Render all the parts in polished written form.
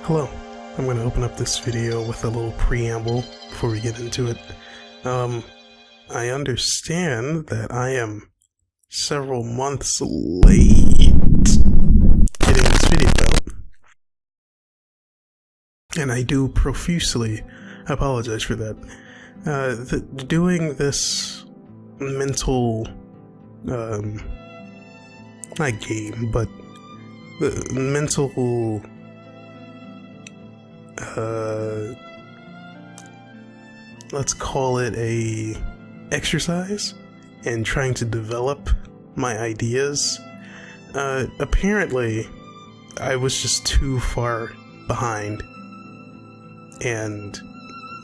Hello, I'm going to open up this video with a little preamble before we get into it. I understand that I am several months late getting this video out, and I do profusely apologize for that. Doing this mental, not game, but the mental let's call it a exercise in trying to develop my ideas. Apparently I was just too far behind, and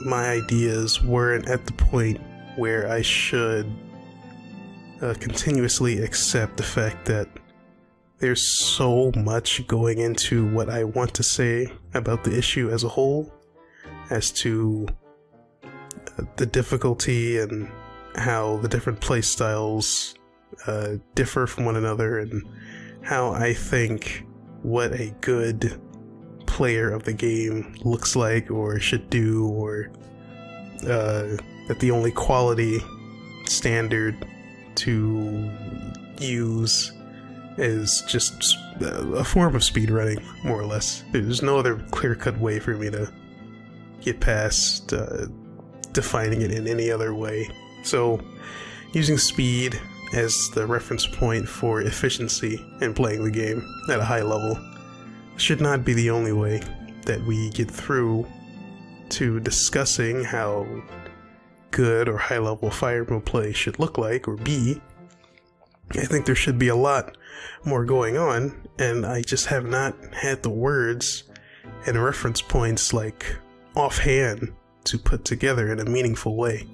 my ideas weren't at the point where I should continuously accept the fact that there's so much going into what I want to say about the issue as a whole, as to the difficulty and how the different playstyles differ from one another, and how I think what a good player of the game looks like or should do, or that the only quality standard to use is just a form of speedrunning, more or less. There's no other clear-cut way for me to get past defining it in any other way. So, using speed as the reference point for efficiency in playing the game at a high level should not be the only way that we get through to discussing how good or high-level Fire Emblem play should look like or be. I think there should be a lot more going on, and I just have not had the words and reference points like offhand to put together in a meaningful way.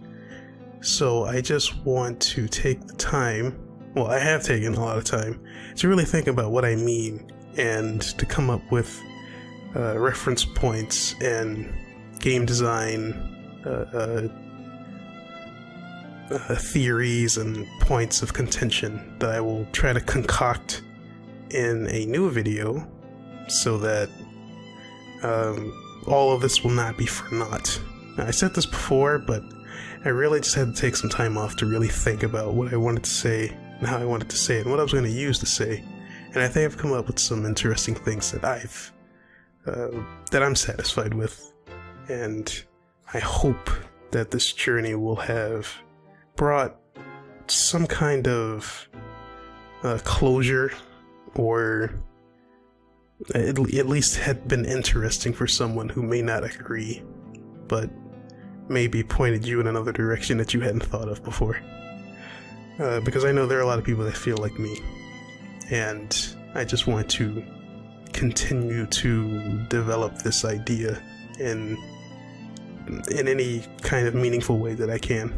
So I just want to take the time, well, I have taken a lot of time, to really think about what I mean and to come up with reference points and game design theories and points of contention that I will try to concoct in a new video, so that all of this will not be for naught. I said this before, but I really just had to take some time off to really think about what I wanted to say and how I wanted to say it and what I was going to use to say. And I think I've come up with some interesting things that I'm satisfied with, and I hope that this journey will have brought some kind of closure, or at least had been interesting for someone who may not agree, but maybe pointed you in another direction that you hadn't thought of before. Because I know there are a lot of people that feel like me, and I just want to continue to develop this idea in any kind of meaningful way that I can.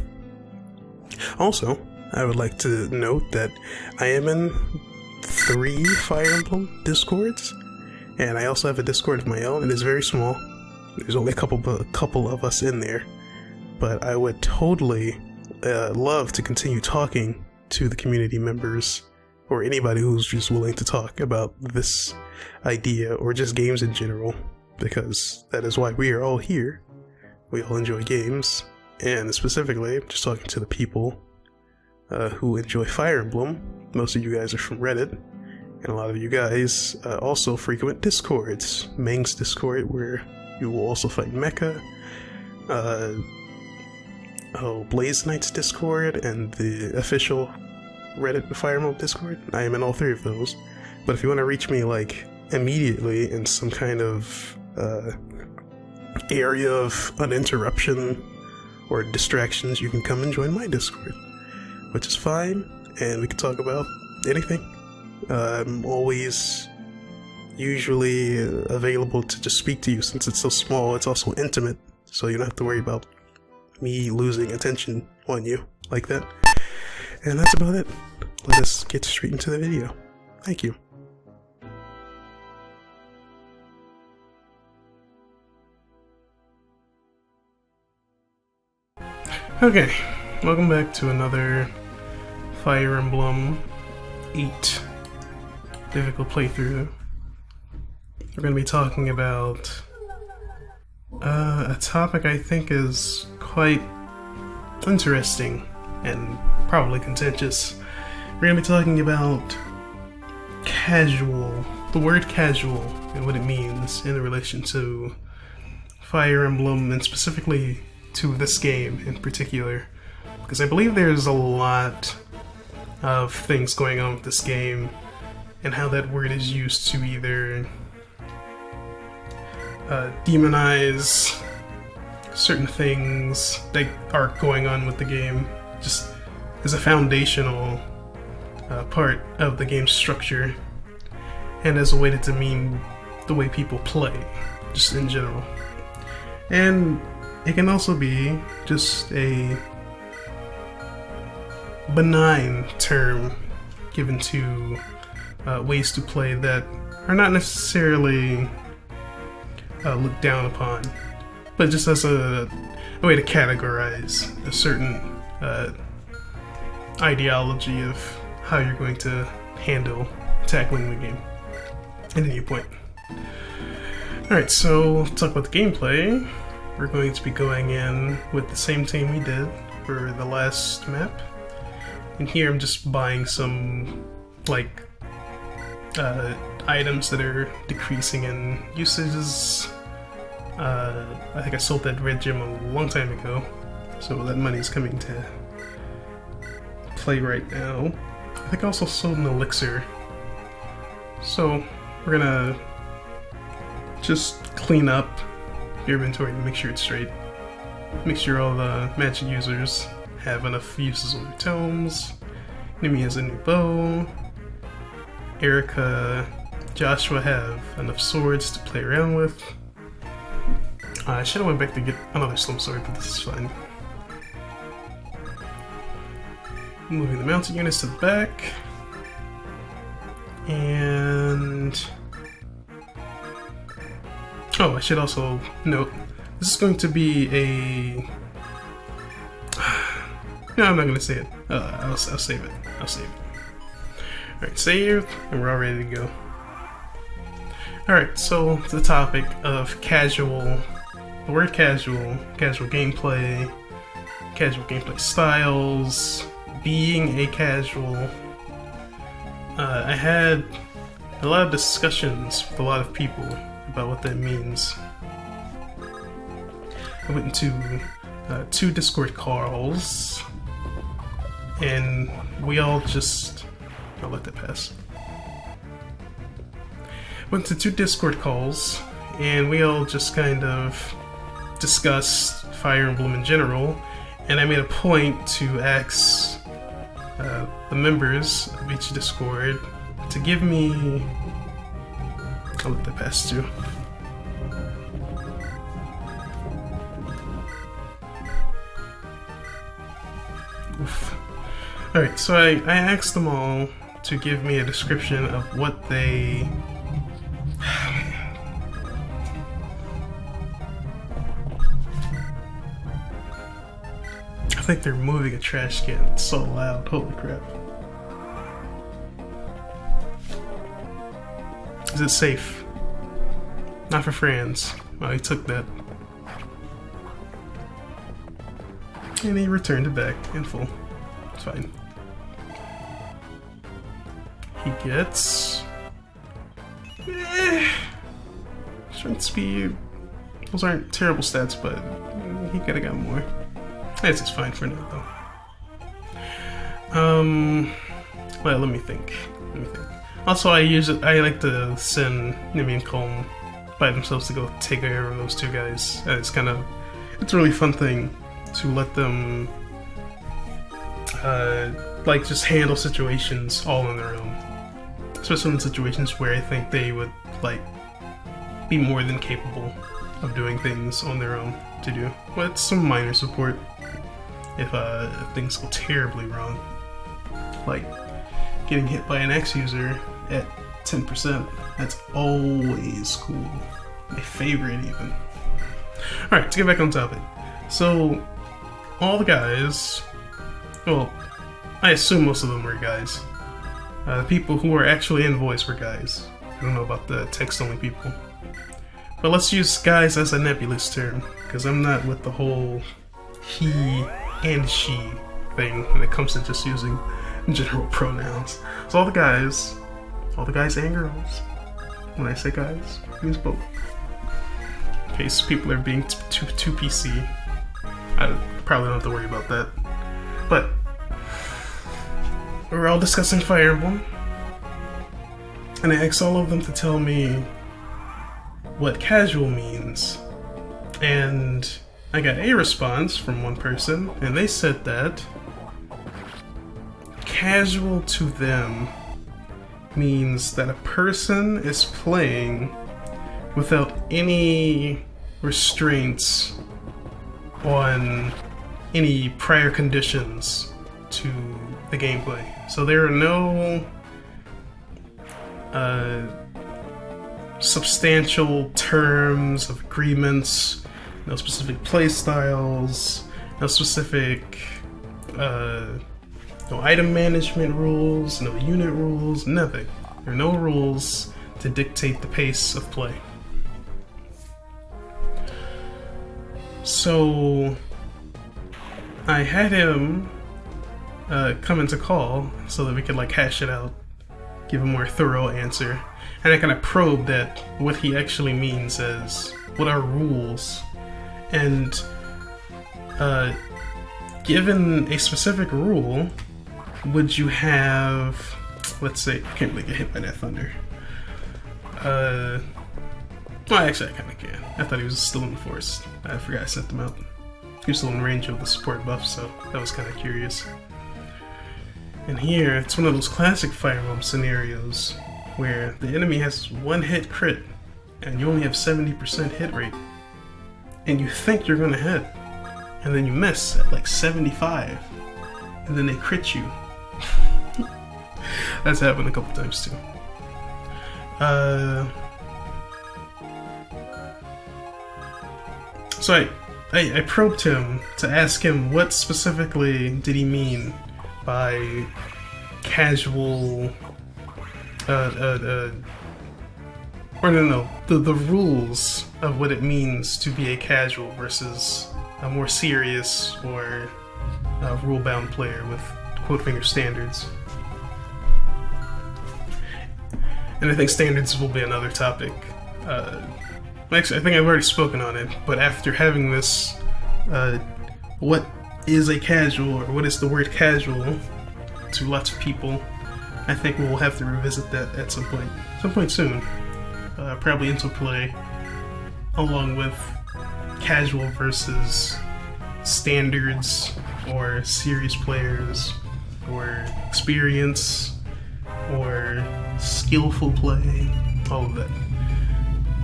Also, I would like to note that I am in 3 Fire Emblem Discords, and I also have a Discord of my own. It is very small. There's only a couple of us in there, but I would totally love to continue talking to the community members, or anybody who's just willing to talk about this idea or just games in general, because that is why we are all here. We all enjoy games. And specifically, I'm just talking to the people who enjoy Fire Emblem. Most of you guys are from Reddit, and a lot of you guys also frequent Discords. Meng's Discord, where you will also find Mecha, Blaze Knight's Discord, and the official Reddit Fire Emblem Discord. I am in all 3 of those. But if you want to reach me, like, immediately in some kind of area of uninterruption or distractions, you can come and join my Discord, which is fine, and we can talk about anything. I'm always usually available to just speak to you. Since it's so small, it's also intimate, so you don't have to worry about me losing attention on you like that. And that's about it. Let us get straight into the video. Thank you. Okay, welcome back to another Fire Emblem 8 difficult playthrough. we're going to be talking about a topic I think is quite interesting and probably contentious. We're going to be talking about casual, the word casual, and what it means in relation to Fire Emblem, and specifically to this game in particular, because I believe there's a lot of things going on with this game and how that word is used to either demonize certain things that are going on with the game, just as a foundational part of the game's structure, and as a way to demean the way people play, just in general. And it can also be just a benign term given to ways to play that are not necessarily looked down upon, but just as a way to categorize a certain ideology of how you're going to handle tackling the game at any point. Alright, so let's talk about the gameplay. We're going to be going in with the same team we did for the last map. And here I'm just buying some, like, items that are decreasing in usages. I think I sold that red gem a long time ago, so that money is coming to play right now. I think I also sold an elixir. So we're gonna just clean up your inventory to make sure it's straight. Make sure all the magic users have enough uses on their tomes. Nimi has a new bow. Erica, Joshua have enough swords to play around with. I should have went back to get another slum sword, but this is fine. Moving the mounted units to the back. And oh, I should also note, this is going to be a... No, I'm not going to say it. I'll save it. I'll save it. Alright, save, and we're all ready to go. Alright, so the topic of casual, the word casual gameplay styles, being a casual. I had a lot of discussions with a lot of people about what that means. I went into 2 Discord calls, and we all just... I'll let that pass. Went to 2 Discord calls, and we all just kind of discussed Fire Emblem in general, and I made a point to ask the members of each Discord to give me... I'll let that pass too. Oof. Alright, so I asked them all to give me a description of what they... I think they're moving a trash can. It's so loud. Holy crap. Is it safe? Not for friends. Oh, he took that. And he returned it back in full. It's fine. He gets... strength, speed. Those aren't terrible stats, but he could've got more. This is fine for now, though. Well, let me think. Also, I like to send Nimi and Colm by themselves to go take care of those 2 guys. It's a really fun thing to let them, like, just handle situations all on their own. Especially in situations where I think they would, like, be more than capable of doing things on their own to do. With some minor support if things go terribly wrong. Like getting hit by an X user at 10%. That's always cool. My favorite even. Alright, to get back on topic. So, all the guys, well, I assume most of them were guys. The people who were actually in voice were guys. I don't know about the text-only people. But let's use guys as a nebulous term, because I'm not with the whole he and she thing when it comes to just using general pronouns. So all the guys and girls, when I say guys, it means both. In case people are being too PC, I probably don't have to worry about that. But we're all discussing Fire Emblem, and I asked all of them to tell me what casual means, and I got a response from one person, and they said that casual to them means that a person is playing without any restraints on any prior conditions to the gameplay. So there are no substantial terms of agreements, no specific playstyles, no specific no item management rules, no unit rules, nothing. There are no rules to dictate the pace of play. So I had him come into call so that we could like hash it out, give a more thorough answer. And I kind of probed at what he actually means as what are rules. And given a specific rule, would you have, let's say, I can't really get hit by that thunder. Well, actually I kind of can. I thought he was still in the forest. I forgot I sent them out. He was still in range of the support buff, so that was kind of curious. And here, it's one of those classic Fire Emblem scenarios where the enemy has one hit crit and you only have 70% hit rate, and you think you're gonna hit, and then you miss at like 75, and then they crit you. That's happened a couple times too. So I probed him to ask him what specifically did he mean by casual or no, the rules of what it means to be a casual versus a more serious or rule-bound player with quote finger standards. And I think standards will be another topic. Actually, I think I've already spoken on it, but after having this, what is a casual, or what is the word casual to lots of people, I think we'll have to revisit that at some point soon. Probably interplay along with casual versus standards, or serious players, or experience, or skillful play, all of that.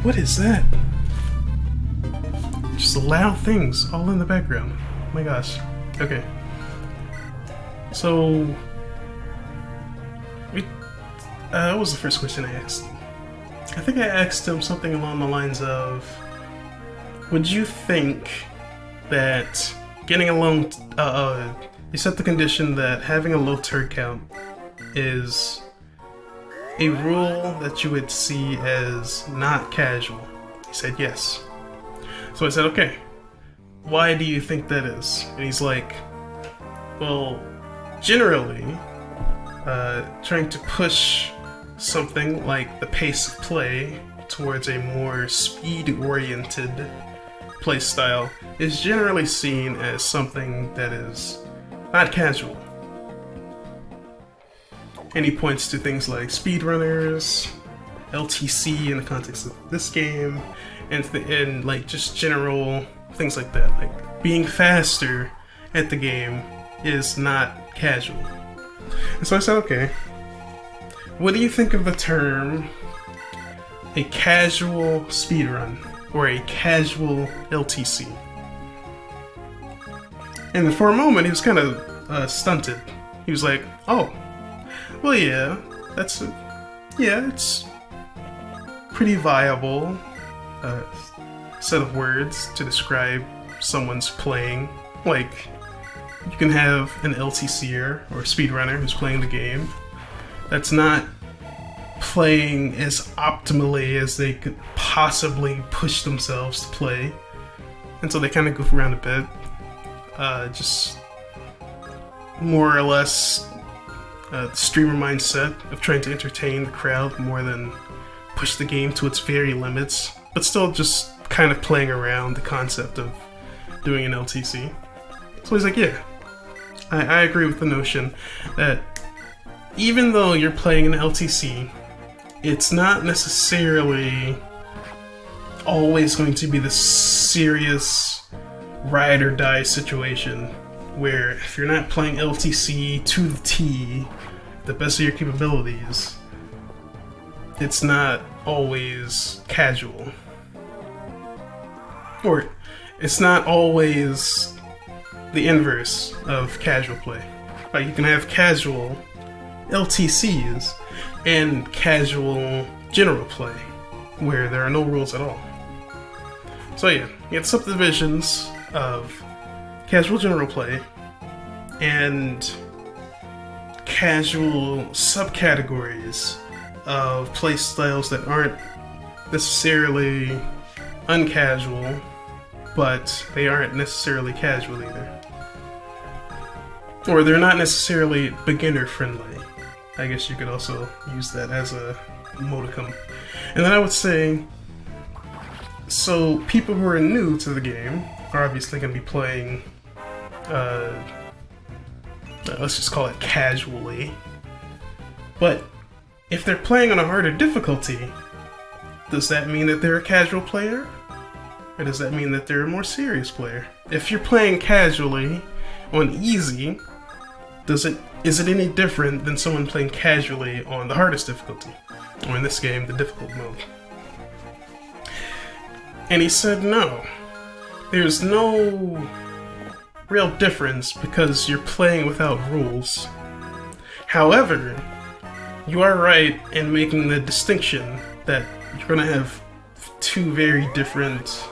What is that? Just loud things all in the background. Oh my gosh. Okay. So, what was the first question I asked? I think I asked him something along the lines of, would you think that getting a low, you set the condition that having a low turd count is a rule that you would see as not casual? He said yes. So I said, okay, why do you think that is? And he's like, well, generally, trying to push something like the pace of play towards a more speed-oriented playstyle is generally seen as something that is not casual. And he points to things like speedrunners, LTC in the context of this game, and like just general things like that. Like being faster at the game is not casual. And so I said, okay, what do you think of the term a casual speedrun or a casual LTC? And for a moment, he was kind of stunted. He was like, oh, well, yeah, it's pretty viable set of words to describe someone's playing. Like, you can have an LTCer or a speedrunner who's playing the game that's not playing as optimally as they could possibly push themselves to play. And so they kind of goof around a bit. Just more or less the streamer mindset of trying to entertain the crowd more than push the game to its very limits, but still just kind of playing around the concept of doing an LTC. So he's like, yeah, I agree with the notion that even though you're playing an LTC, it's not necessarily always going to be the serious ride or die situation where if you're not playing LTC to the T, the best of your capabilities, it's not always casual. Or it's not always the inverse of casual play. Like, you can have casual LTCs and casual general play where there are no rules at all. So yeah, you have subdivisions of casual general play and casual subcategories of play styles that aren't necessarily uncasual, but they aren't necessarily casual either. Or they're not necessarily beginner friendly. I guess you could also use that as a modicum. And then I would say, so people who are new to the game are obviously going to be playing, let's just call it casually. But if they're playing on a harder difficulty, does that mean that they're a casual player? Or does that mean that they're a more serious player? If you're playing casually on easy, is it any different than someone playing casually on the hardest difficulty? Or in this game, the difficult mode? And he said no. There's no real difference because you're playing without rules. However, you are right in making the distinction that you're going to have two very different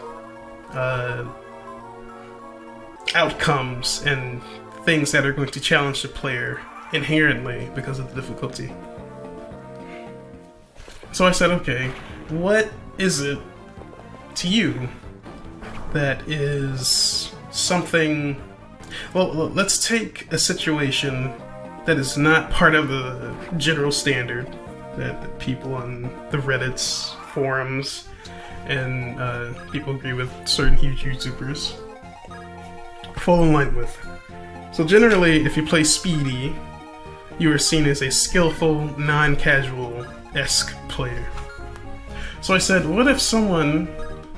outcomes and things that are going to challenge the player inherently because of the difficulty. So I said, okay, what is it to you that is something... Well, let's take a situation that is not part of the general standard that people on the Reddits, forums, and people agree with certain huge YouTubers fall in line with. So generally, if you play Speedy, you are seen as a skillful, non-casual-esque player. So I said, what if someone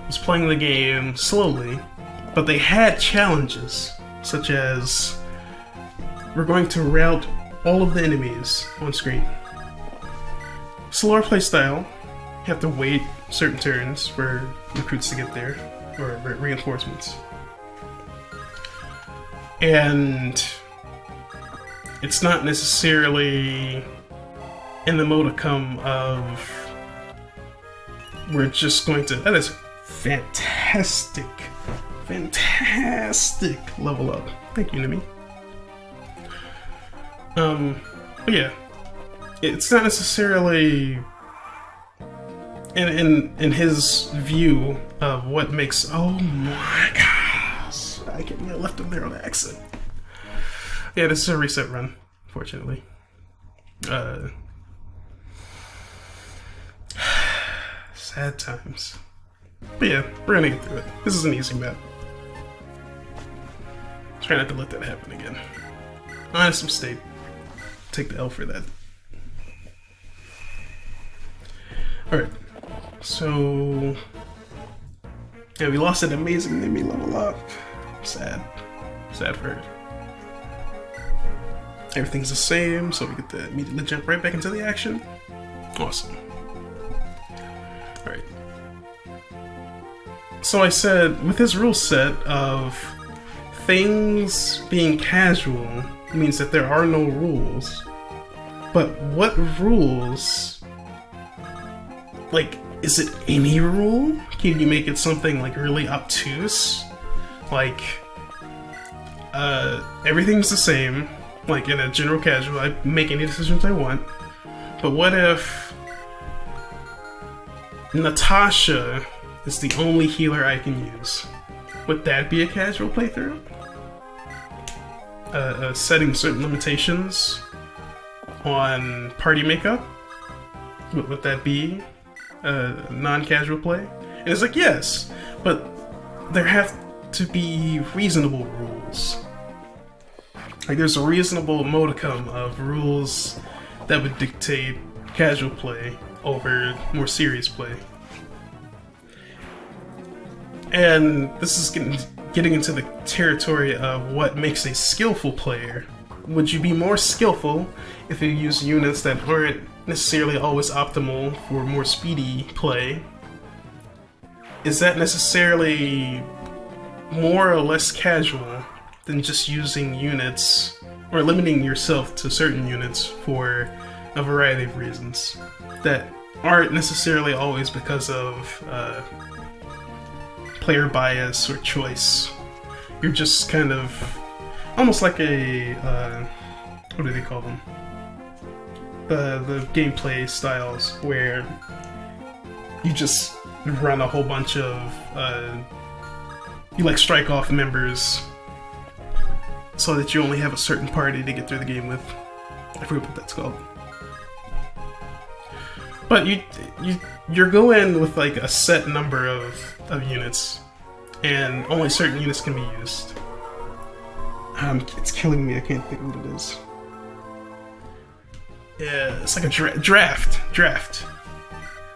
was playing the game slowly, but they had challenges, such as, we're going to route all of the enemies on screen. Slower playstyle, you have to wait certain turns for recruits to get there, or reinforcements. And it's not necessarily in the modicum of we're just going to... That is fantastic level up. Thank you, Nimi. But yeah, it's not necessarily in his view of what makes... Oh my gosh, I can't get left of there on the accent. Yeah, this is a reset run, fortunately. Sad times. But yeah, we're gonna get through it. This is an easy map. Try not to let that happen again. Honest mistake. Take the L for that. Alright. So... yeah, we lost an amazing Nimi level up. Sad. Sad for her. Everything's the same, so we get to immediately jump right back into the action. Awesome. Alright. So I said, with his rule set of things being casual means that there are no rules. But what rules? Like, is it any rule? Can you make it something like really obtuse? Like, everything's the same. Like in a general casual, I make any decisions I want. But what if Natasha is the only healer I can use. Would that be a casual playthrough? Setting certain limitations on party makeup? Would that be non-casual play? And it's like, yes, but there have to be reasonable rules. Like, there's a reasonable modicum of rules that would dictate casual play over more serious play. And this is getting into the territory of what makes a skillful player. Would you be more skillful if you use units that aren't necessarily always optimal for more speedy play? Is that necessarily more or less casual than just using units or limiting yourself to certain units for a variety of reasons that aren't necessarily always because of player bias or choice? You're just kind of almost like a what do they call them? The gameplay styles where you just run a whole bunch of you like strike off members so that you only have a certain party to get through the game with. I forget what that's called. But you're going with like a set number of units, and only certain units can be used. It's killing me. I can't think of what it is. Yeah, it's like a draft.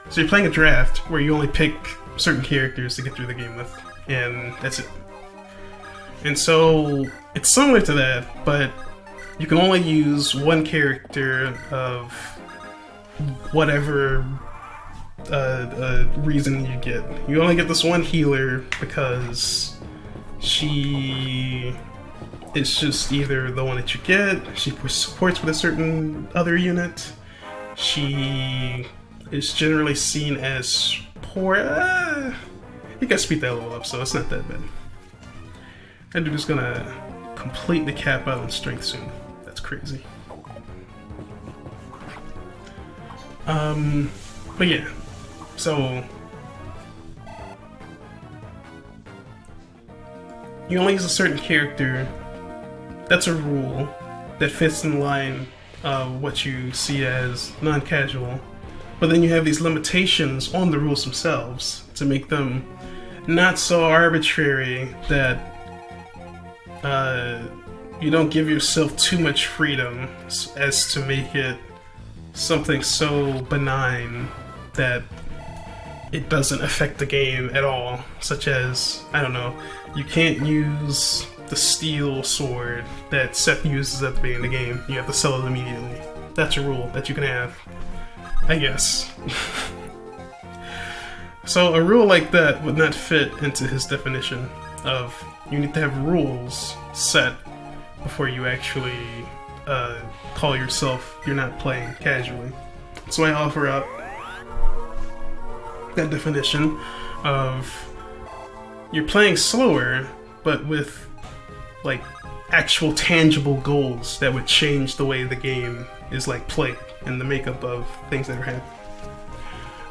So you're playing a draft where you only pick certain characters to get through the game with, and that's it. And so it's similar to that, but you can only use one character of whatever reason you get. You only get this one healer because she is just either the one that you get, she supports with a certain other unit, she is generally seen as poor. You gotta speed that level up, so it's not that bad. And dude is gonna completely cap out on strength soon. That's crazy. But yeah, so you only use a certain character. That's a rule that fits in line of what you see as non-casual. But then you have these limitations on the rules themselves to make them not so arbitrary that you don't give yourself too much freedom as to make it something so benign that it doesn't affect the game at all. Such as, I don't know, you can't use the steel sword that Seth uses at the beginning of the game. You have to sell it immediately. That's a rule that you can have, I guess. So a rule like that would not fit into his definition of you need to have rules set before you actually call yourself you're not playing casually. So I offer up that definition of you're playing slower, but with like actual tangible goals that would change the way the game is like played and the makeup of things that are happening.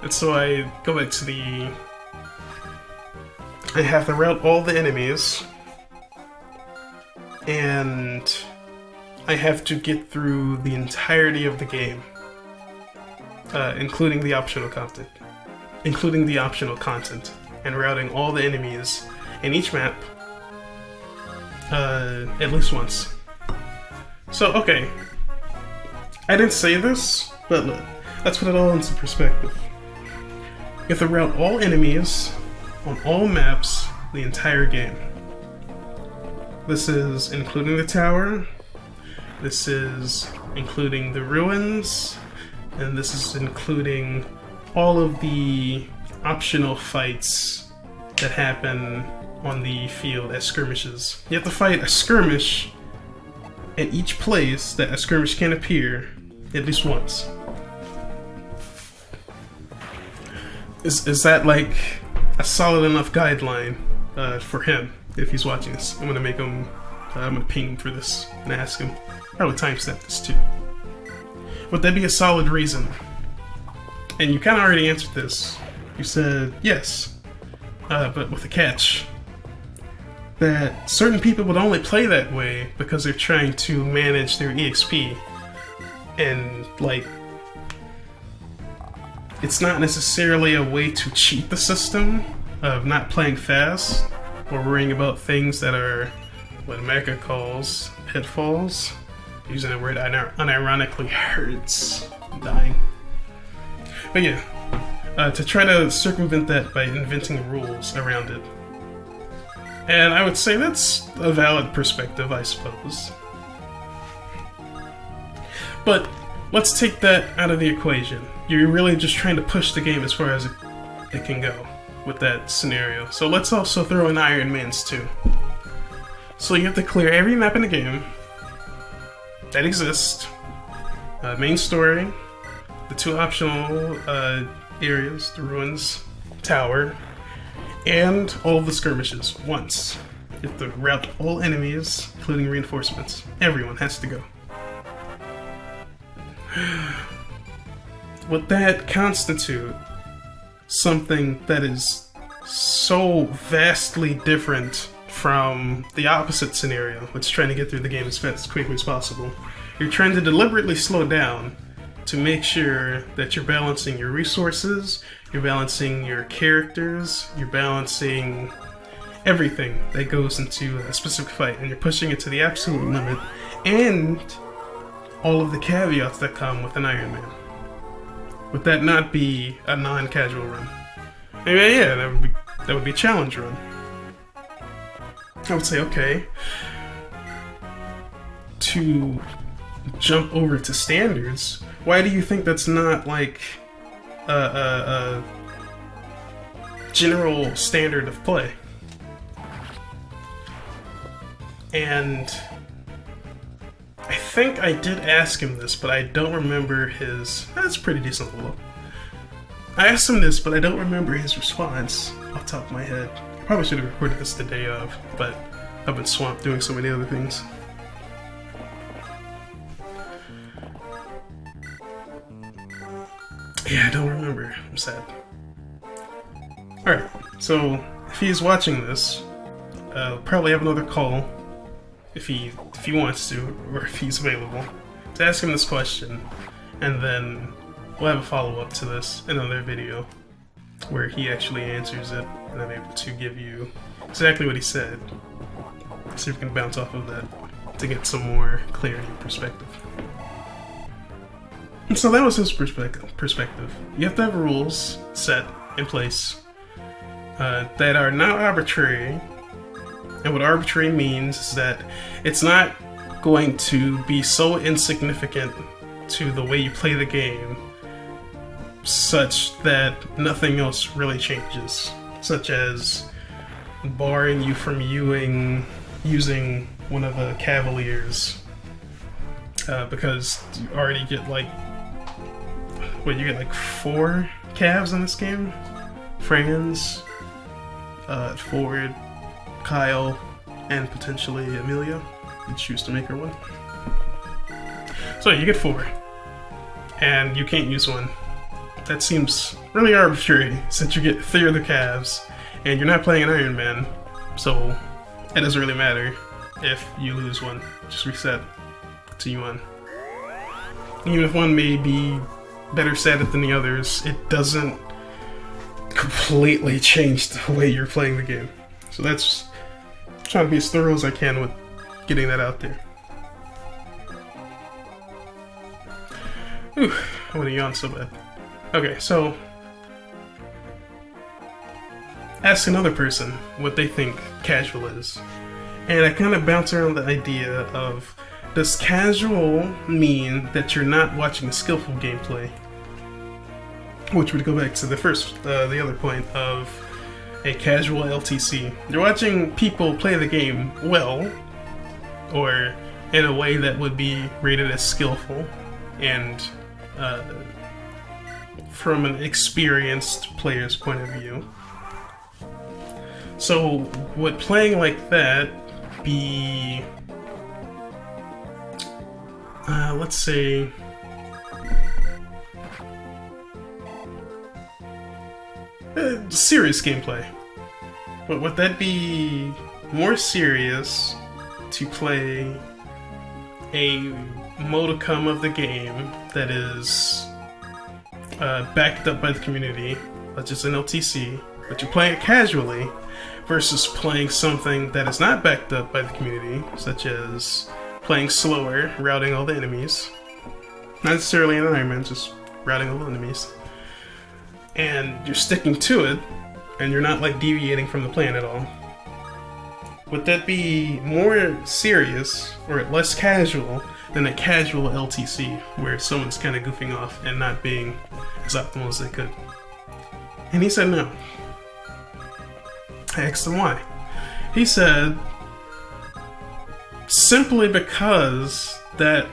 And so I go back to I have to route all the enemies, and I have to get through the entirety of the game, including the optional content. And routing all the enemies in each map at least once. So, okay. I didn't say this, but let's put it all into perspective. You have to route all enemies on all maps the entire game. This is including the tower, this is including the ruins, and this is including all of the optional fights that happen on the field as skirmishes. You have to fight a skirmish at each place that a skirmish can appear at least once. Is that like a solid enough guideline for him if he's watching this? I'm gonna make him. I'm gonna ping him for this and ask him. Probably timestamp this too. Would that be a solid reason? And you kind of already answered this You said yes, but with a catch. That certain people would only play that way because they're trying to manage their EXP. And, like, it's not necessarily a way to cheat the system of not playing fast or worrying about things that are what America calls pitfalls. Using that word unironically hurts. I'm dying. But yeah, to try to circumvent that by inventing rules around it. And I would say that's a valid perspective, I suppose. But let's take that out of the equation. You're really just trying to push the game as far as it can go with that scenario. So let's also throw in Iron Man's too. So you have to clear every map in the game that exists. Main story, the 2 optional areas, the ruins, tower, and all of the skirmishes once. You have to rout all enemies, including reinforcements. Everyone has to go. Would that constitute something that is so vastly different from the opposite scenario, which is trying to get through the game as fast, as quickly as possible? You're trying to deliberately slow down to make sure that you're balancing your resources, you're balancing your characters, you're balancing everything that goes into a specific fight, and you're pushing it to the absolute limit, and all of the caveats that come with an Iron Man. Would that not be a non-casual run? Maybe, yeah, that would be a challenge run. I would say, okay, to jump over to standards, why do you think that's not like a general standard of play? And I think I did ask him this, but I don't remember his... That's pretty decent level. I asked him this, but I don't remember his response off the top of my head. I probably should have recorded this the day of, but I've been swamped doing so many other things. Yeah, I don't remember. I'm sad. Alright, so if he's watching this, probably have another call if he wants to, or if he's available, to ask him this question, and then we'll have a follow-up to this in another video where he actually answers it, and I'm able to give you exactly what he said. See if we can bounce off of that to get some more clarity and perspective. And so that was his perspective. You have to have rules set in place that are not arbitrary. And what arbitrary means is that it's not going to be so insignificant to the way you play the game such that nothing else really changes. Such as barring you from using one of the Cavaliers because you already get like... Wait, you get like 4 Cavs in this game? Franz, Ford, Kyle, and potentially Amelia. You choose to make her one. So you get 4, and you can't use one. That seems really arbitrary since you get 3 of the Cavs, and you're not playing an Iron Man, so it doesn't really matter if you lose one. Just reset to you one. Even if one may be better set it than the others, it doesn't completely change the way you're playing the game. So that's trying to be as thorough as I can with getting that out there. Whew, I want to yawn so bad. Okay, so ask another person what they think casual is. And I kind of bounce around the idea of, does casual mean that you're not watching skillful gameplay? Which would go back to the other point of a casual LTC. You're watching people play the game well, or in a way that would be rated as skillful, and from an experienced player's point of view. So would playing like that be, let's say, serious gameplay. But would that be more serious to play a modicum of the game that is backed up by the community, such as an LTC, but you're playing it casually, versus playing something that is not backed up by the community, such as playing slower, routing all the enemies, not necessarily an environment, just routing all the enemies, and you're sticking to it, and you're not like deviating from the plan at all? Would that be more serious or less casual than a casual LTC where someone's kind of goofing off and not being as optimal as they could? And he said no. I asked him why. He said simply because that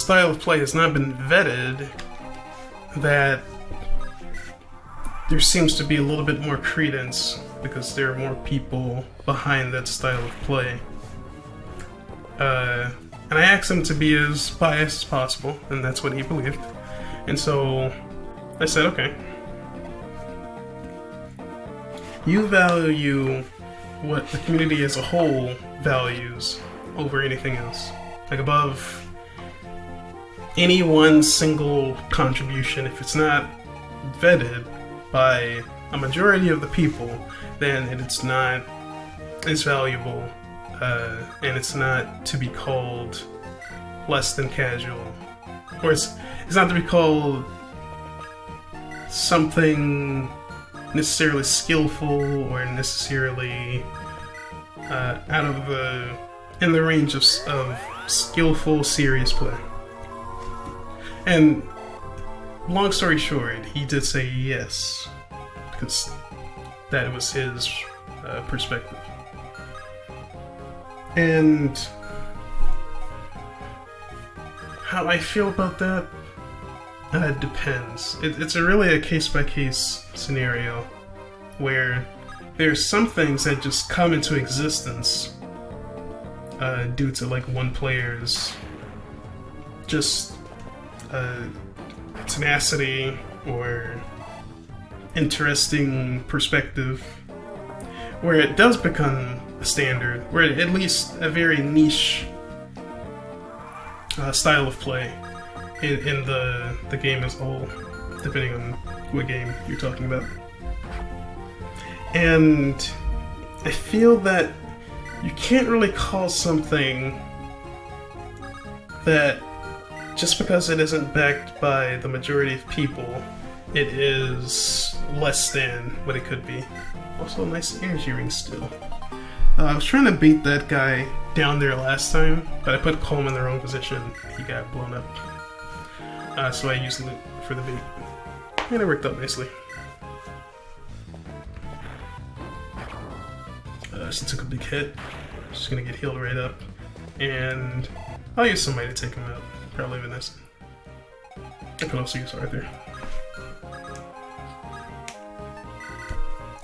style of play has not been vetted, that there seems to be a little bit more credence because there are more people behind that style of play. And I asked him to be as biased as possible, and that's what he believed. And so I said, okay. You value what the community as a whole values over anything else. Like above any one single contribution, if it's not vetted by a majority of the people, then it's not as valuable, and it's not to be called less than casual, or it's not to be called something necessarily skillful or necessarily in the range of skillful, serious play. And long story short, he did say yes, because that was his perspective. And how I feel about that depends. It's really a case-by-case scenario where there's some things that just come into existence due to like one player's just tenacity or interesting perspective, where it does become a standard, where at least a very niche style of play in the game as a whole, depending on what game you're talking about. And I feel that you can't really call something that, just because it isn't backed by the majority of people, it is less than what it could be. Also, a nice energy ring still. I was trying to beat that guy down there last time, but I put Coleman in the wrong position. He got blown up. So I used loot for the bait. And it worked out nicely. She took a big hit. She's gonna get healed right up. And I'll use somebody to take him out. Probably Vanessa. I could also use Arthur.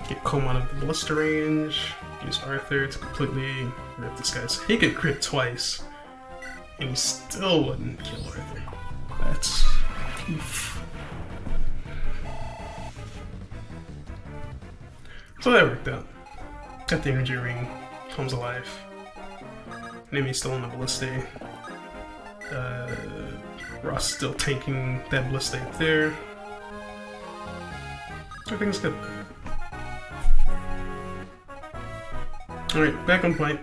Get Coleman out of the ballista range. Use Arthur to completely rip this guy's. He could crit twice, and he still wouldn't kill Arthur. That's oof. So that worked out. Got the energy ring. Comes alive. Enemy's still on the ballista. Ross still tanking that ballista up there. Everything's good. Alright, back on point.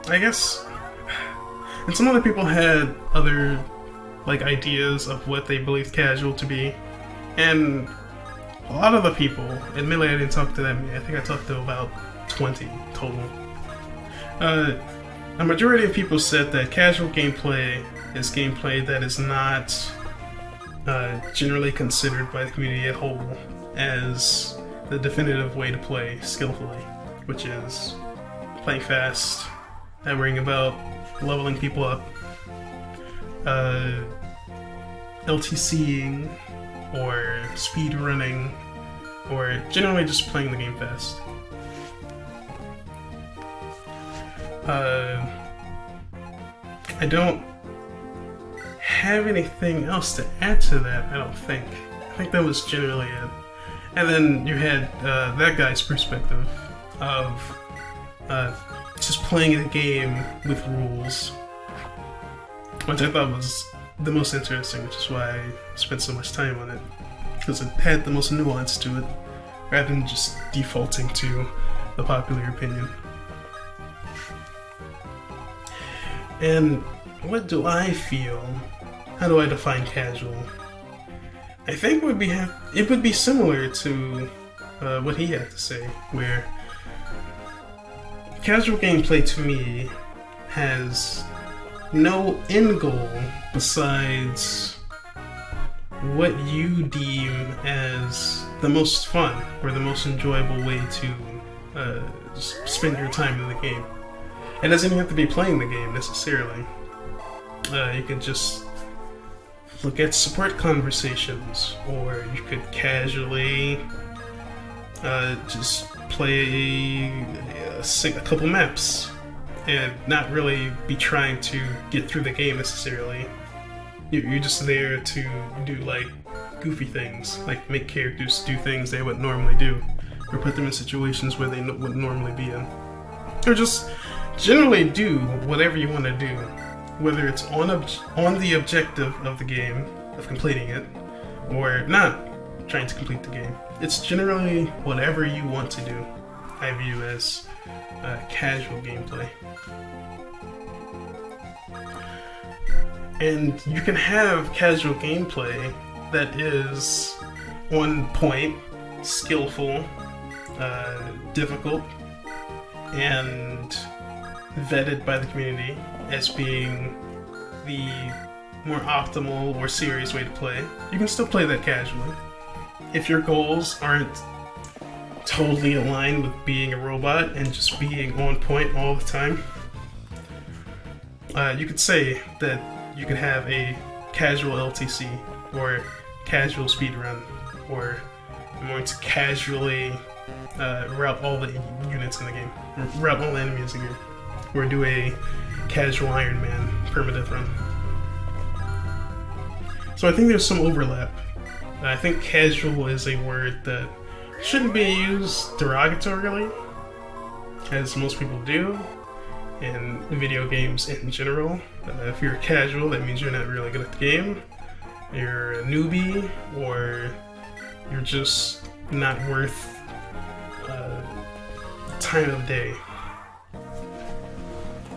I guess, and some other people had other like ideas of what they believed casual to be, and a lot of the people, admittedly I didn't talk to that many, I think I talked to about 20 total. A majority of people said that casual gameplay is gameplay that is not generally considered by the community at whole as the definitive way to play skillfully, which is playing fast, and worrying about leveling people up, LTCing, or speed running, or generally just playing the game fast. I don't have anything else to add to that, I don't think. I think that was generally it. And then you had that guy's perspective of just playing a game with rules, which I thought was the most interesting, which is why I spent so much time on it, because it had the most nuance to it, rather than just defaulting to the popular opinion. And what do I feel? How do I define casual? I think it would be similar to what he had to say, where casual gameplay to me has no end goal besides what you deem as the most fun or the most enjoyable way to spend your time in the game. It doesn't even have to be playing the game necessarily. You could just look at support conversations, or you could casually just play a couple maps and not really be trying to get through the game necessarily. You're just there to do like goofy things, like make characters do things they wouldn't normally do, or put them in situations where they wouldn't normally be in, or just generally do whatever you want to do, whether it's on the objective of the game, of completing it, or not trying to complete the game. It's generally whatever you want to do, I view as casual gameplay. And you can have casual gameplay that is on point, skillful, difficult, and vetted by the community as being the more optimal or serious way to play. You can still play that casually. If your goals aren't totally aligned with being a robot and just being on point all the time, you could say that you could have a casual LTC or casual speedrun, or I'm going to casually route all the units in the game, or route all the enemies in the game, or do a casual Iron Man permadeath run. So I think there's some overlap. I think casual is a word that shouldn't be used derogatorily, as most people do in video games in general. If you're casual, that means you're not really good at the game, you're a newbie, or you're just not worth time of day.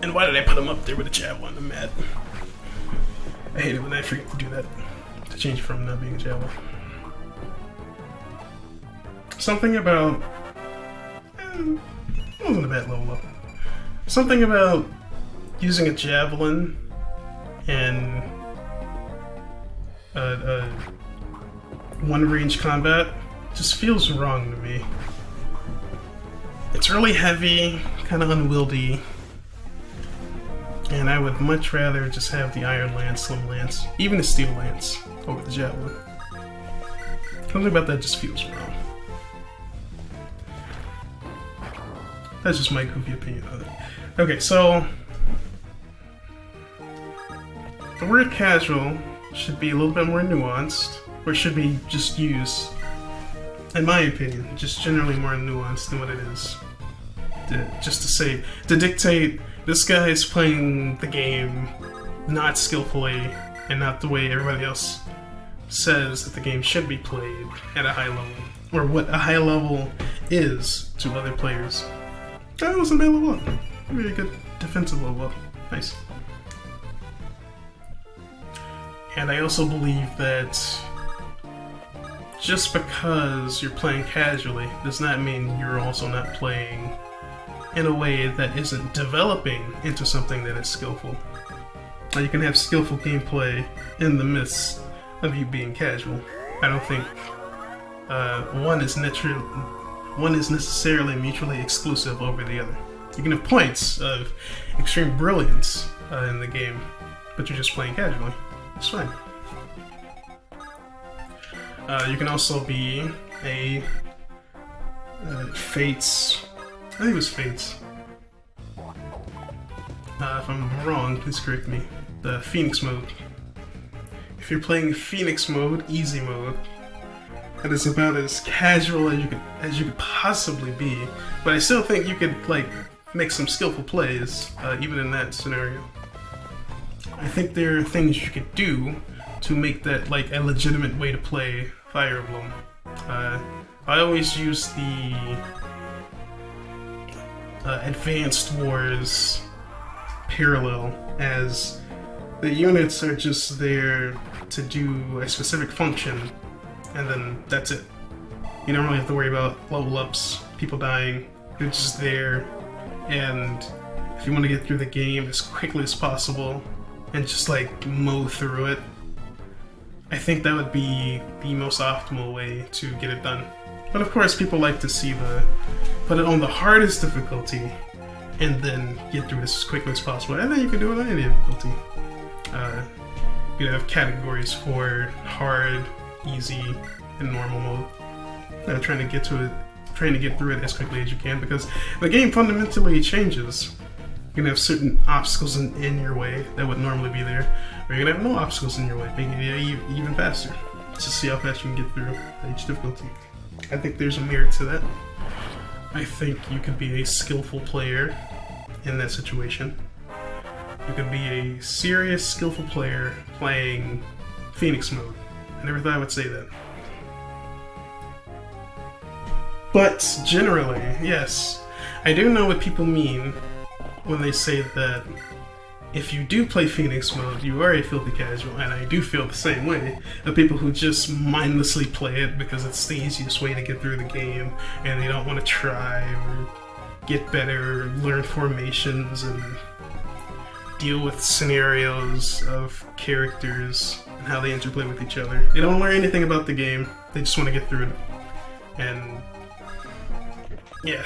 And why did I put him up there with a javelin? I'm mad. I hate it when I forget to do that, to change from not being a javelin. Something about... it wasn't a bad level up. Something about using a javelin and one-range combat just feels wrong to me. It's really heavy, kind of unwieldy, and I would much rather just have the Iron Lance, Slim Lance, even the Steel Lance over the javelin. Something about that just feels wrong. That's just my goofy opinion of it. Okay, so the word casual should be a little bit more nuanced, or should be just used, in my opinion, just generally more nuanced than what it is. Just to say, to dictate, this guy is playing the game not skillfully and not the way everybody else says that the game should be played at a high level, or what a high level is to other players. That wasn't a bad level up. Very good defensive level up. Nice. And I also believe that just because you're playing casually does not mean you're also not playing in a way that isn't developing into something that is skillful. You can have skillful gameplay in the midst of you being casual. I don't think one is necessarily mutually exclusive over the other. You can have points of extreme brilliance in the game, but you're just playing casually. It's fine. You can also be a Fates. I think it was Fates. If I'm wrong, please correct me. The Phoenix mode, if you're playing Phoenix mode, easy mode, that is about as casual as you could possibly be. But I still think you could like make some skillful plays even in that scenario. I think there are things you could do to make that like a legitimate way to play Fire Emblem. I always use the Advanced Wars parallel, as the units are just there to do a specific function, and then that's it. You don't really have to worry about level ups, people dying. They're just there, and if you want to get through the game as quickly as possible and just like mow through it, I think that would be the most optimal way to get it done. But of course, people like to see put it on the hardest difficulty and then get through this as quickly as possible. And then you can do it on any difficulty. You have categories for hard, easy, and normal mode. Trying to get through it as quickly as you can, because the game fundamentally changes. You're gonna have certain obstacles in your way that would normally be there, or you're gonna have no obstacles in your way, making it even faster. Just see how fast you can get through each difficulty. I think there's a merit to that. I think you could be a skillful player in that situation. You could be a serious, skillful player playing Phoenix mode. I never thought I would say that. But generally, yes, I do know what people mean when they say that if you do play Phoenix mode, you are a filthy casual, and I do feel the same way. The people who just mindlessly play it because it's the easiest way to get through the game, and they don't want to try or get better, or learn formations, and deal with scenarios of characters and how they interplay with each other. They don't learn anything about the game, they just want to get through it. And yeah.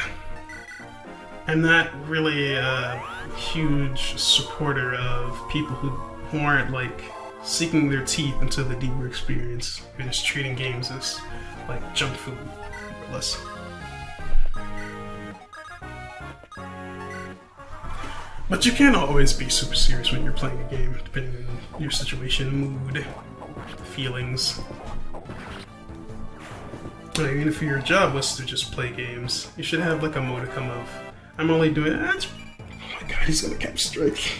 I'm not really a huge supporter of people who aren't like sinking their teeth into the deeper experience. They're just treating games as like junk food, more or less. But you can't always be super serious when you're playing a game, depending on your situation, mood, feelings. I mean, if your job was to just play games, you should have like a modicum of, I'm only doing it. Oh my god, he's gonna cap strike.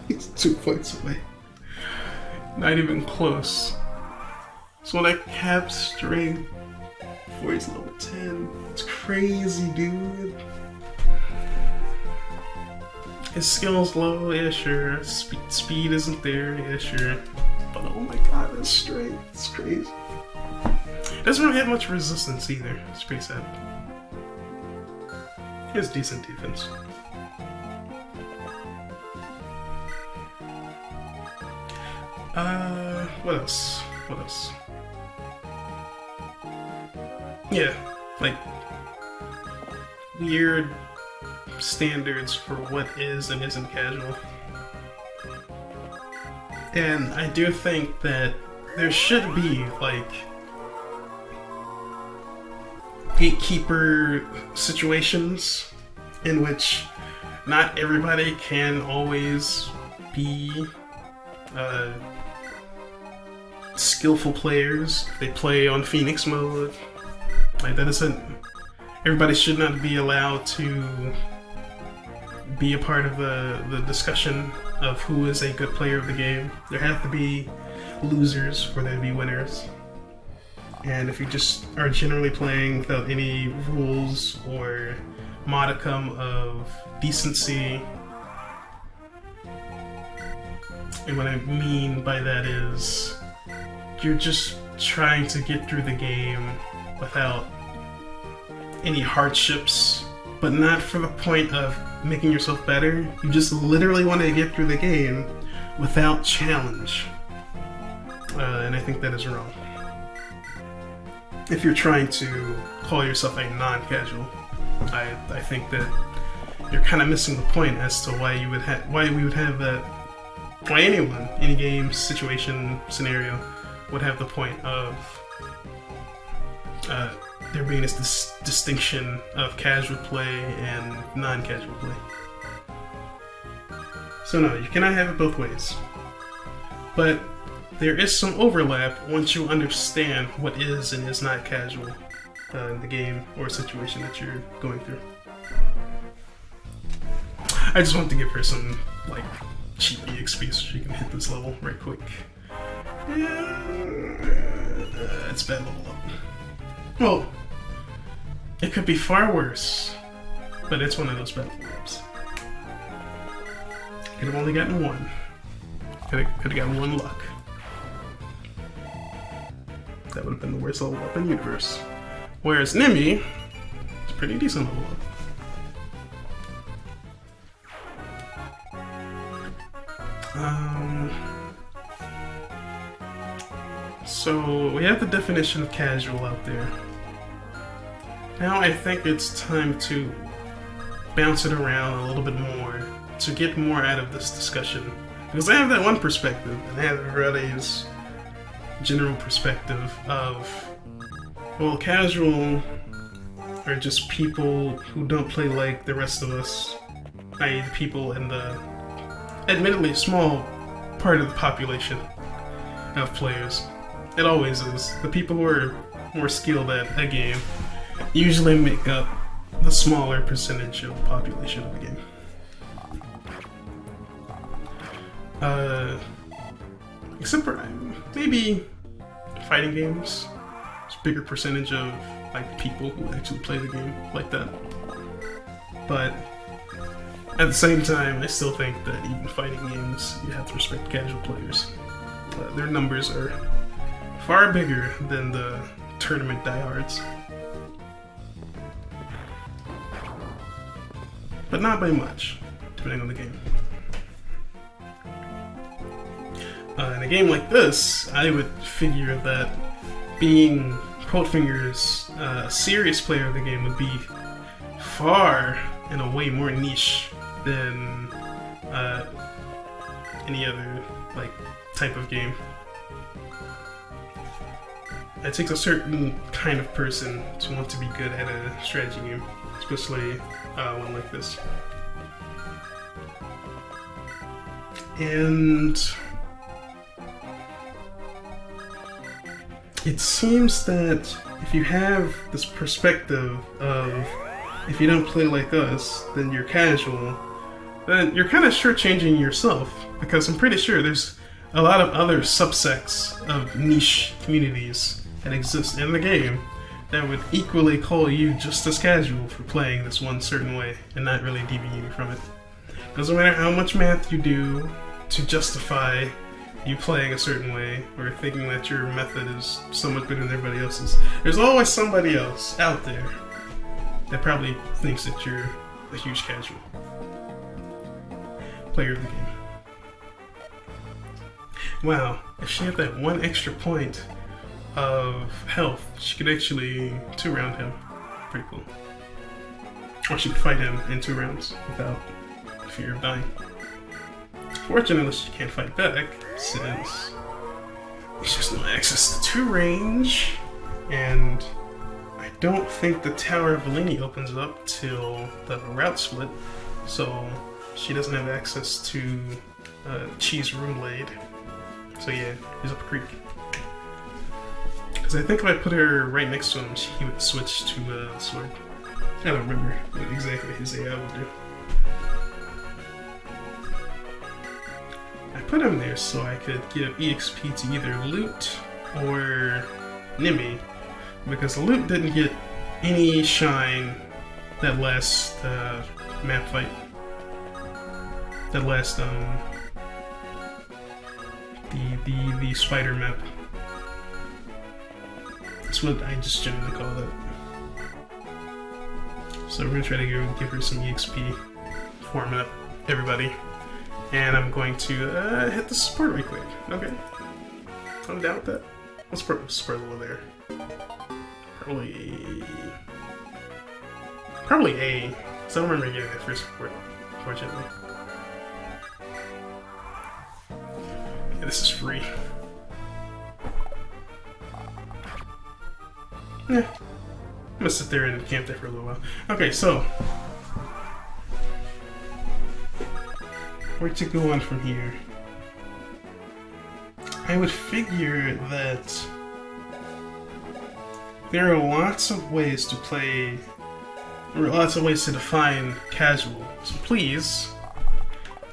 He's 2 points away. Not even close. So when I cap strike before he's level 10, it's crazy, dude. His skill's low, yeah, sure. Speed isn't there, yeah, sure. But oh my god, that's straight. It's crazy. Doesn't really have much resistance either. It's pretty sad. He has decent defense. What else? What else? Yeah, like weird standards for what is and isn't casual. And I do think that there should be like gatekeeper situations in which not everybody can always be skillful players. They play on Phoenix mode. Like that isn't. Everybody should not be allowed to be a part of the discussion of who is a good player of the game. There have to be losers for there to be winners. And if you just are generally playing without any rules or modicum of decency, and what I mean by that is you're just trying to get through the game without any hardships, but not for the point of making yourself better. You just literally want to get through the game without challenge. And I think that is wrong. If you're trying to call yourself a non-casual, I think that you're kind of missing the point as to why we would have that. Why anyone, any game, situation, scenario, would have the point of there being this distinction of casual play and non-casual play. So no, you cannot have it both ways. But there is some overlap once you understand what is and is not casual in the game or situation that you're going through. I just wanted to give her some, like, cheap EXP so she can hit this level right quick. Yeah, it's bad level up. Well, it could be far worse, but it's one of those bad level ups. Could have only gotten one. Could have gotten one luck. That would have been the worst level up in the universe. Whereas Nimi is pretty decent level up. So we have the definition of casual out there. Now I think it's time to bounce it around a little bit more to get more out of this discussion. Because I have that one perspective, and I have everybody's general perspective of, well, casual are just people who don't play like the rest of us, i.e. the people in the admittedly small part of the population of players. It always is. The people who are more skilled at a game usually make up the smaller percentage of the population of the game. Except for maybe fighting games. It's a bigger percentage of like people who actually play the game like that. But at the same time, I still think that even fighting games, you have to respect casual players. Their numbers are far bigger than the tournament diehards. But not by much, depending on the game. In a game like this, I would figure that being Coldfinger's serious player of the game would be far and a way more niche than any other like type of game. It takes a certain kind of person to want to be good at a strategy game, especially one like this. And it seems that if you have this perspective of if you don't play like us, then you're casual, then you're kind of shortchanging yourself, because I'm pretty sure there's a lot of other subsects of niche communities that exist in the game that would equally call you just as casual for playing this one certain way and not really deviating from it. Doesn't matter how much math you do to justify you playing a certain way or thinking that your method is so much better than everybody else's. There's always somebody else out there that probably thinks that you're a huge casual player of the game. Wow, if she had that one extra point of health, she could actually 2-round him. Pretty cool. Or she could fight him in 2 rounds without fear of dying. Fortunately, she can't fight back since she has no access to 2 range, and I don't think the Tower of Valini opens up till the route split, so she doesn't have access to Cheese Ruminate. So yeah, he's up a creek. Because I think if I put her right next to him, he would switch to the sword. I don't remember what exactly his AI would do. I put him there so I could give EXP to either Loot or Nimi, because Loot didn't get any shine that last map fight. That last the spider map. That's what I just generally call it. So we're gonna try to give her some EXP, form up everybody, and I'm going to hit the support right quick. Okay, I'm down with that. What's support level there? Probably A. So I don't remember getting that first support, unfortunately. Yeah, this is free. Yeah. I'm gonna sit there and camp there for a little while. Okay, so where to go on from here? I would figure that there are lots of ways to play, or lots of ways to define casual. So please,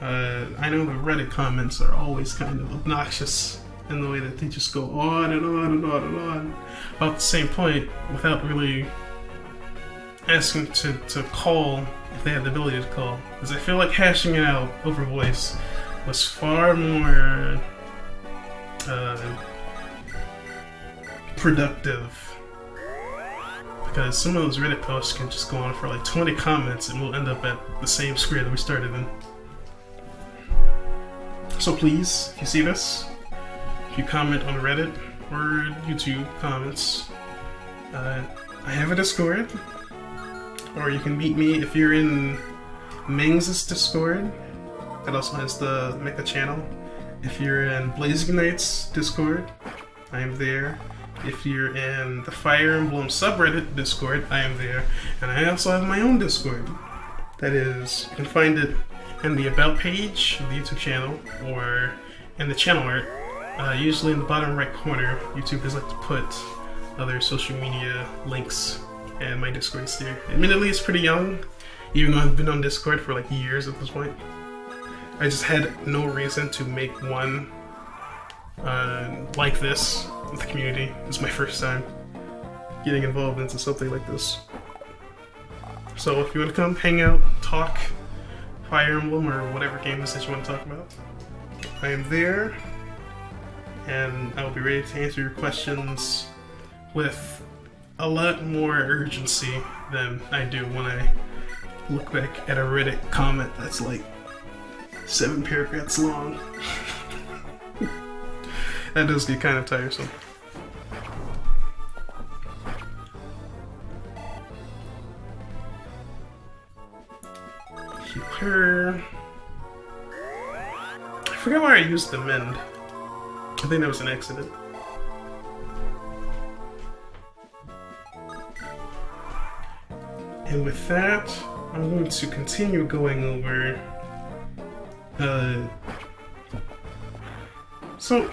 I know the Reddit comments are always kind of obnoxious in the way that they just go on and on and on and on about the same point without really asking to call if they have the ability to call. Because I feel like hashing it out over voice was far more productive. Because some of those Reddit posts can just go on for like 20 comments and we'll end up at the same square that we started in. So please, if you see this, if you comment on Reddit or YouTube comments, I have a Discord, or you can meet me if you're in Mings' Discord. That also has the Mecha channel. If you're in Blazing Knight's Discord, I am there. If you're in the Fire Emblem subreddit Discord, I am there. And I also have my own Discord. That is, you can find it in the About page of the YouTube channel, or in the channel art. Usually in the bottom right corner, YouTube has like to put other social media links, and my Discord is there. Admittedly, it's pretty young, even though I've been on Discord for like years at this point. I just had no reason to make one like this with the community. It's my first time getting involved into something like this. So if you want to come hang out, talk Fire Emblem or whatever game it is that you want to talk about, I am there, and I will be ready to answer your questions with a lot more urgency than I do when I look back at a Reddit comment that's like 7 paragraphs long. That does get kind of tiresome. Her. I forgot why I used the mend. I think that was an accident. And with that, I'm going to continue going over. So,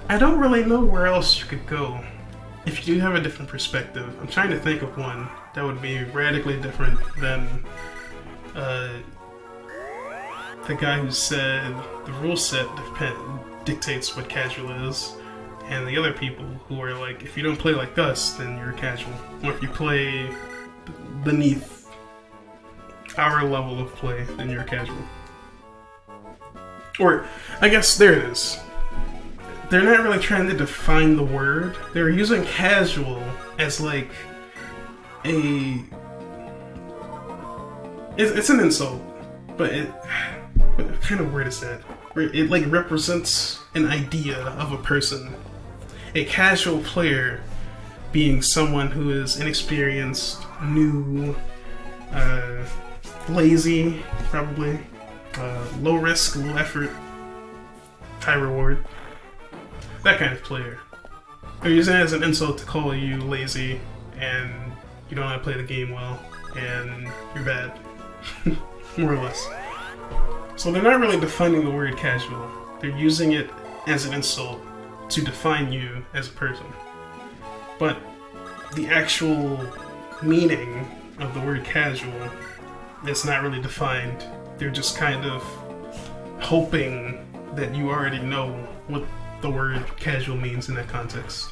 I don't really know where else you could go if you do have a different perspective. I'm trying to think of one that would be radically different than the guy who said the rule set dictates what casual is, and the other people who are like, if you don't play like us, then you're casual. Or if you play beneath our level of play, then you're casual. Or, I guess there it is. They're not really trying to define the word. They're using casual as like a... It's an insult, but what kind of word is that? It like represents an idea of a person. A casual player being someone who is inexperienced, new, lazy, probably, low risk, low effort, high reward. That kind of player. They're using it as an insult to call you lazy, and you don't know how to play the game well, and you're bad. More or less. So they're not really defining the word casual. They're using it as an insult to define you as a person. But the actual meaning of the word casual is not really defined. They're just kind of hoping that you already know what the word casual means in that context.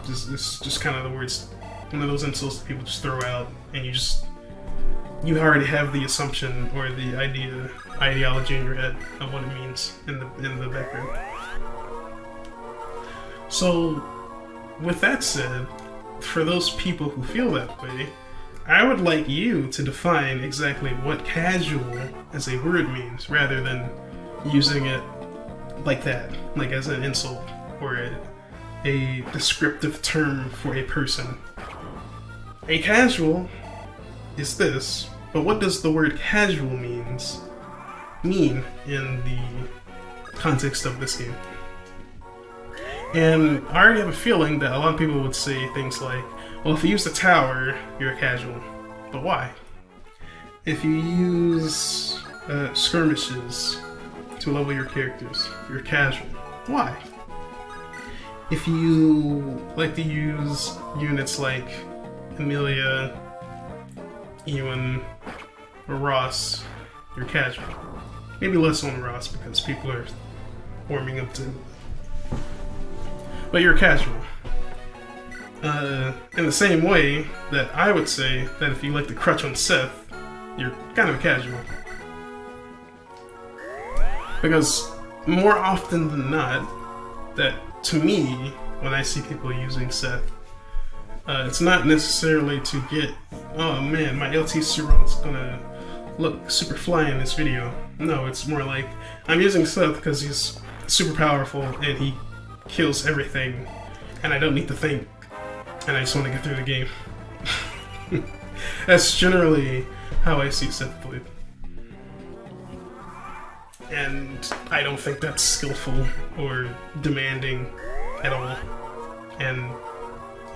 It's just kind of the words, one of those insults that people just throw out, and you already have the assumption or the ideology in your head of what it means in the background. So, with that said, for those people who feel that way, I would like you to define exactly what casual as a word means, rather than using it like that, like as an insult or a descriptive term for a person. A casual is this, but what does the word casual mean in the context of this game? And I already have a feeling that a lot of people would say things like, well, if you use the tower, you're a casual. But why? If you use skirmishes to level your characters, you're casual. Why? If you like to use units like Amelia, Ewan, or Ross, you're casual. Maybe less on Ross because people are warming up to him. But you're casual. In the same way that I would say that if you like to crutch on Seth, you're kind of casual. Because more often than not, that to me, when I see people using Seth, it's not necessarily to get, oh man, my LT Suron's gonna look super fly in this video. No, it's more like, I'm using Seth because he's super powerful and he kills everything, and I don't need to think, and I just want to get through the game. That's generally how I see Seth played. And I don't think that's skillful or demanding at all. And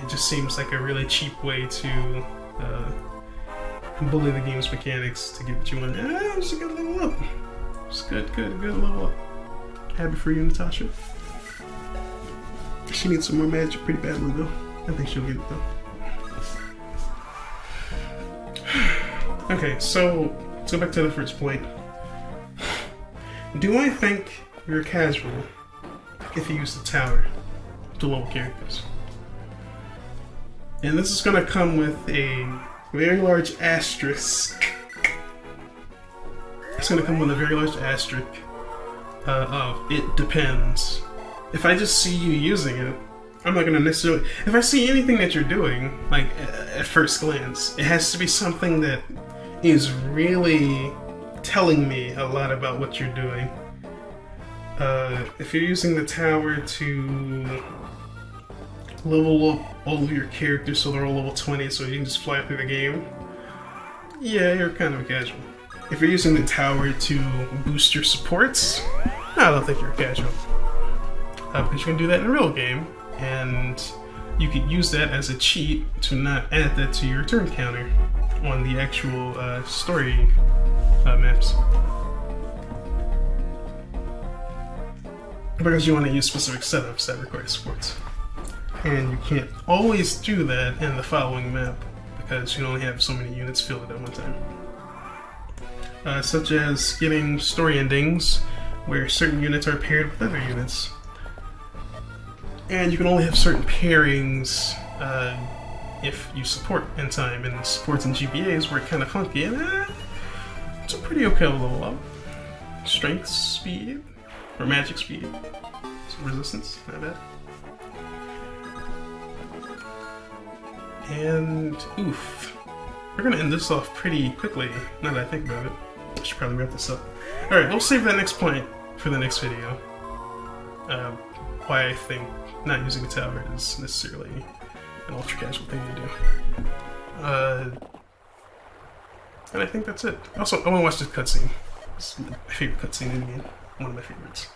it just seems like a really cheap way to bully the game's mechanics to get what you want. It's a good level up. It's good level up. Happy for you, Natasha. She needs some more magic pretty badly though. I think she'll get it though. Okay, so let's go back to the first point. Do I think you're casual if you use the tower to level characters? And this is going to come with a very large asterisk. It's going to come with a very large asterisk of it depends. If I just see you using it, I'm not going to necessarily... If I see anything that you're doing, like at first glance, it has to be something that is really telling me a lot about what you're doing. If you're using the tower to level up all of your characters so they're all level 20 so you can just fly through the game, yeah, you're kind of casual. If you're using the tower to boost your supports, I don't think you're casual. Because you can do that in a real game, and you could use that as a cheat to not add that to your turn counter on the actual story maps. Because you want to use specific setups that require supports. And you can't always do that in the following map because you only have so many units filled at one time. Such as getting story endings where certain units are paired with other units. And you can only have certain pairings if you support in time, and supports in GBAs were kind of funky, and it's a pretty okay level up. Strength, speed, or magic speed, some resistance, not bad. And oof, we're gonna end this off pretty quickly. Now that I think about it, I should probably wrap this up. All right, we'll save that next point for the next video. Why I think not using a tower is necessarily an ultra casual thing to do. And I think that's it. Also, I want to watch this cutscene. It's my favorite cutscene in the game. One of my favorites.